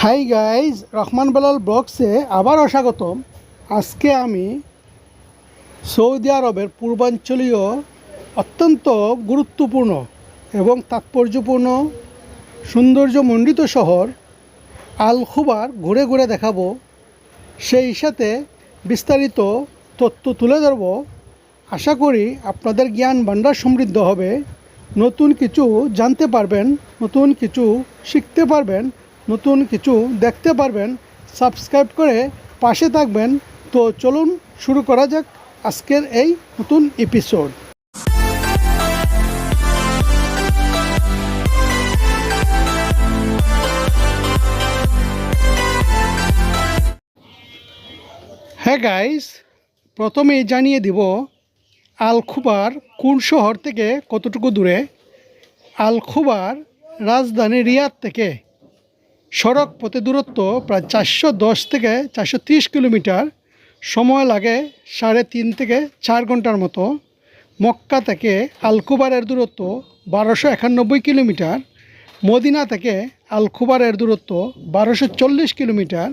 Hi guys, Rahman Belal ব্লগসে আবারও স্বাগতম। আজকে আমি সৌদি আরবের পূর্বাঞ্চলীয় অত্যন্ত গুরুত্বপূর্ণ এবং তাৎপর্যপূর্ণ সৌন্দর্যমণ্ডিত শহর আল খুবার ঘুরে ঘুরে দেখাবো। সেই সাথে বিস্তারিত তথ্য তুলে ধরব। আশা করি আপনাদের জ্ঞান ভাণ্ডার সমৃদ্ধ হবে, নতুন কিছু জানতে পারবেন, নতুন কিছু শিখতে পারবেন, নতুন কিছু দেখতে পারবেন। সাবস্ক্রাইব করে পাশে থাকবেন। তো চলুন শুরু করা যাক আজকের এই নতুন এপিসোড। হ্যাঁ গাইস, প্রথমেই জানিয়ে দিব আল খুবার কোন শহর থেকে কতটুকু দূরে। আল খুবার রাজধানী রিয়াদ থেকে সড়ক পথে দূরত্ব প্রায় 410 থেকে 430 কিলোমিটার। সময় লাগে 3.5 থেকে 4 ঘন্টার মতো। মক্কা থেকে আল খুবারের দূরত্ব 1291 কিলোমিটার। মদিনা থেকে আল খুবারের দূরত্ব 1240 কিলোমিটার।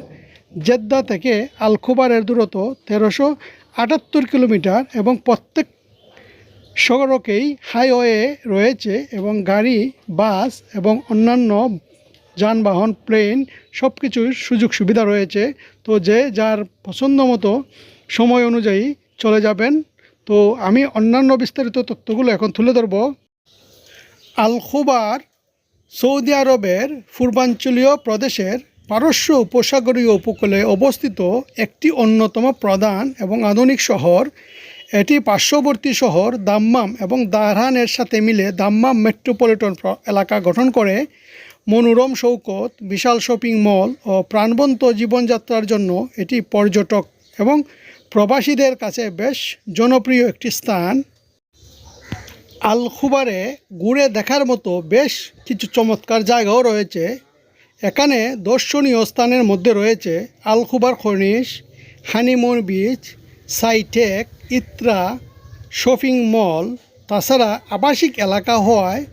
জেদ্দা থেকে আল খুবারের দূরত্ব 1378 কিলোমিটার। এবং প্রত্যেক সড়কেই হাইওয়ে রয়েছে এবং গাড়ি, বাস এবং অন্যান্য যানবাহন, প্লেন সব কিছুর সুযোগ সুবিধা রয়েছে। তো যে যার পছন্দ মতো সময় অনুযায়ী চলে যাবেন। তো আমি অন্যান্য বিস্তারিত তথ্যগুলো এখন তুলে ধরব। আল খুবার সৌদি আরবের পূর্বাঞ্চলীয় প্রদেশের পারস্য উপসাগরীয় উপকূলে অবস্থিত একটি অন্যতম প্রধান এবং আধুনিক শহর। এটি পার্শ্ববর্তী শহর দাম্মাম এবং দাহরানের সাথে মিলে দাম্মাম মেট্রোপলিটন এলাকা গঠন করে। মনোরম সৈকত, বিশাল শপিং মল ও প্রাণবন্ত জীবনযাত্রার জন্য এটি পর্যটক এবং প্রবাসীদের কাছে বেশ জনপ্রিয় একটি স্থান। আল খুবারে ঘুরে দেখার মতো বেশ কিছু চমৎকার জায়গাও রয়েছে। এখানে দর্শনীয় স্থানের মধ্যে রয়েছে Al Khobar corniche, honeymoon beach, Scitech, Ithra shopping mall. তাছাড়া আবাসিক এলাকা হওয়ায়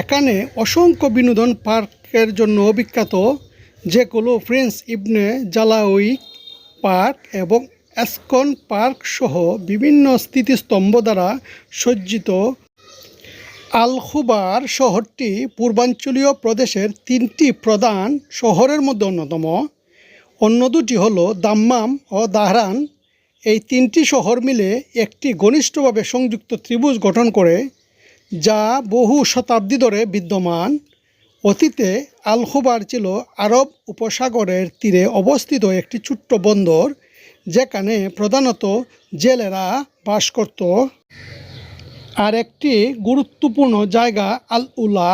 এখানে অসংখ্য বিনোদন পার্কের জন্য বিখ্যাত, যেগুলো প্রিন্স ইবনে জালাউই পার্ক এবং এসকন পার্ক সহ বিভিন্ন স্মৃতিস্তম্ভ দ্বারা সজ্জিত। আল খুবার শহরটি পূর্বাঞ্চলীয় প্রদেশের 3টি প্রধান শহরের মধ্যে অন্যতম। অন্য দুটি হলো দাম্মাম ও দাহরান। এই 3টি শহর মিলে একটি ঘনিষ্ঠভাবে সংযুক্ত ত্রিভুজ গঠন করে, যা বহু শতাব্দী ধরে বিদ্যমান। অতীতে আল খুবার ছিল আরব উপসাগরের তীরে অবস্থিত একটি ছোট্ট বন্দর, যেখানে প্রধানত জেলেরা বাস করত। আর একটি গুরুত্বপূর্ণ জায়গা আল উলা,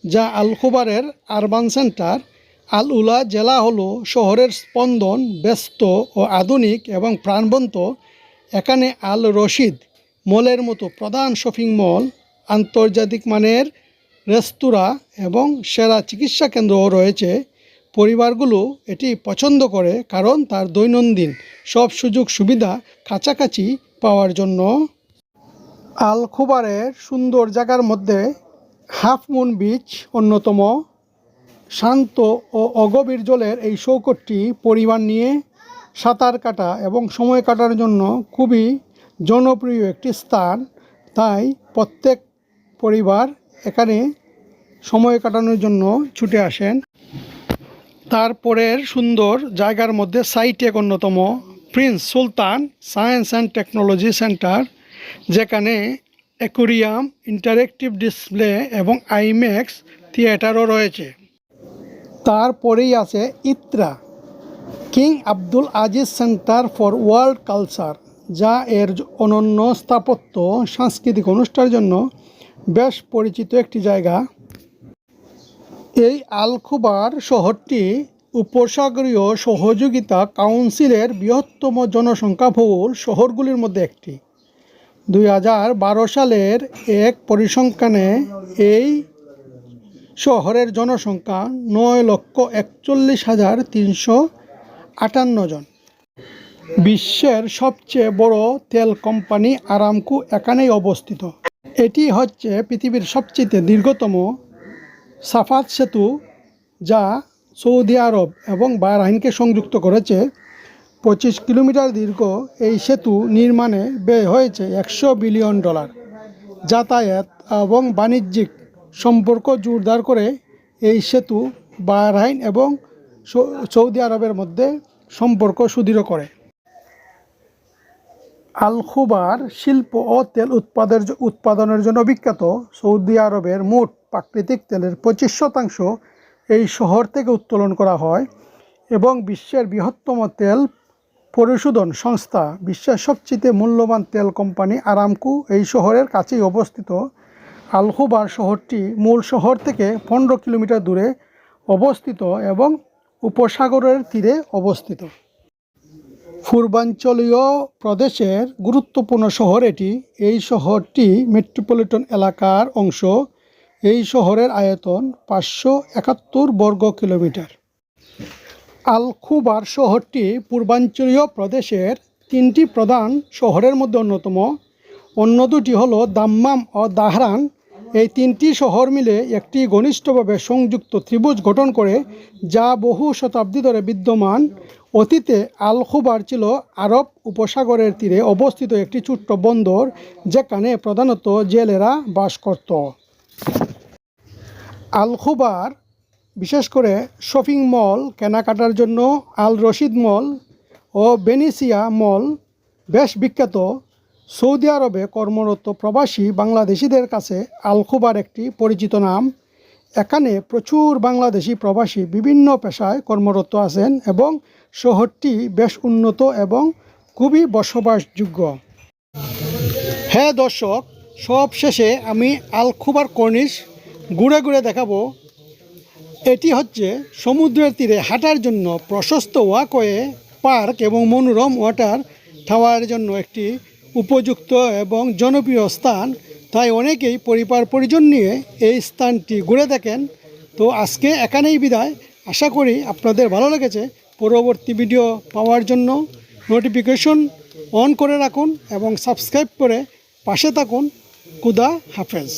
যা আল খুবারের আরবান সেন্টার। আল উলা জেলা হলো শহরের স্পন্দন, ব্যস্ত ও আধুনিক এবং প্রাণবন্ত। এখানে আল রশিদ মলের মতো প্রধান শপিং মল, আন্তর্জাতিক মানের রেস্তোরাঁ এবং সেরা চিকিৎসা কেন্দ্রও রয়েছে। পরিবারগুলো এটি পছন্দ করে কারণ তার দৈনন্দিন সব সুযোগ সুবিধা কাছাকাছি পাওয়ার জন্য। আল খুবারের সুন্দর জায়গার মধ্যে হাফ মুন বিচ অন্যতম। শান্ত ও অগভীর জলের এই সৈকতটি পরিবার নিয়ে সাঁতার কাটা এবং সময় কাটার জন্য খুবই জনপ্রিয় একটি স্থান। তাই প্রত্যেক পরিবার এখানে সময় কাটানোর জন্য ছুটে আসেন। তারপরের সুন্দর জায়গার মধ্যে সাইটেক অন্যতম। Prince Sultan science and technology centre, যেখানে অ্যাকোরিয়াম, ইন্টারেক্টিভ ডিসপ্লে এবং আইম্যাক্স থিয়েটারও রয়েছে। তারপরেই আছে Ithra, King Abdul Aziz centre for world culture, যা এর অনন্য স্থাপত্য, সাংস্কৃতিক অনুষ্ঠানের জন্য বেশ পরিচিত একটি জায়গা। এই আল খুবার শহরটি উপসাগরীয় সহযোগিতা কাউন্সিলের বৃহত্তম জনসংখ্যাবহুল শহরগুলির মধ্যে একটি। 2012 সালের এক পরিসংখ্যানে এই শহরের জনসংখ্যা 9,41,358 জন। বিশ্বের সবচেয়ে বড় তেল কোম্পানি আরামকো এখানেই অবস্থিত। এটি হচ্ছে পৃথিবীর সবচেয়ে দীর্ঘতম সাফাত সেতু, যা সৌদি আরব এবং বাহরাইনকে সংযুক্ত করেছে। 25 কিলোমিটার দীর্ঘ এই সেতু নির্মাণে ব্যয় হয়েছে $100 বিলিয়ন। যাতায়াত এবং বাণিজ্যিক সম্পর্ক জোরদার করে এই সেতু বাহরাইন এবং সৌদি আরবের মধ্যে সম্পর্ক সুদৃঢ় করে। আল খুবার শিল্প ও তেল উৎপাদনের জন্য বিখ্যাত। সৌদি আরবের মোট প্রাকৃতিক তেলের 25% এই শহর থেকে উত্তোলন করা হয় এবং বিশ্বের বৃহত্তম তেল পরিশোধন সংস্থা, বিশ্বের সবচেয়ে মূল্যবান তেল কোম্পানি আরামকো এই শহরের কাছেই অবস্থিত। আল খুবার শহরটি মূল শহর থেকে 15 কিলোমিটার দূরে অবস্থিত এবং উপসাগরের তীরে অবস্থিত। পূর্বাঞ্চলীয় প্রদেশের গুরুত্বপূর্ণ শহর এটি। এই শহরটি মেট্রোপলিটন এলাকার অংশ। এই শহরের আয়তন 571 বর্গ কিলোমিটার। আল খুবার শহরটি পূর্বাঞ্চলীয় প্রদেশের 3টি প্রধান শহরের মধ্যে অন্যতম। অন্য দুটি হলো দাম্মাম ও দাহরান। এই 3টি শহর মিলে একটি ঘনিষ্ঠভাবে সংযুক্ত ত্রিভুজ গঠন করে, যা বহু শতাব্দী ধরে বিদ্যমান। অতীতে আল খুবার ছিল আরব উপসাগরের তীরে অবস্থিত একটি ছোট্ট বন্দর, যেখানে প্রধানত জেলেরা বাস করত। আল খুবার বিশেষ করে শপিং মল, কেনাকাটার জন্য আল রশিদ মল ও ভেনিসিয়া মল বেশ বিখ্যাত। সৌদি আরবে কর্মরত প্রবাসী বাংলাদেশিদের কাছে আল খুবার একটি পরিচিত নাম। এখানে প্রচুর বাংলাদেশি প্রবাসী বিভিন্ন পেশায় কর্মরত আছেন এবং শহরটি বেশ উন্নত এবং খুবই বসবাসযোগ্য। হ্যাঁ দর্শক, সব শেষে আমি আল খুবার কর্নিশ ঘুরে ঘুরে দেখাবো। এটি হচ্ছে সমুদ্রের তীরে হাঁটার জন্য প্রশস্ত ওয়াকওয়ে, পার্ক এবং মনোরম ওয়াটার টাওয়ারের জন্য একটি উপযুক্ত এবং জনপ্রিয় স্থান। তাই অনেকেই পরিবার পরিজন নিয়ে এই স্থানটি ঘুরে দেখেন। তো আজকে এখানেই বিদায়। আশা করি আপনাদের ভালো লেগেছে। পরবর্তী ভিডিও পাওয়ার জন্য নোটিফিকেশন অন করে রাখুন এবং সাবস্ক্রাইব করে পাশে থাকুন। খুদা হাফেজ।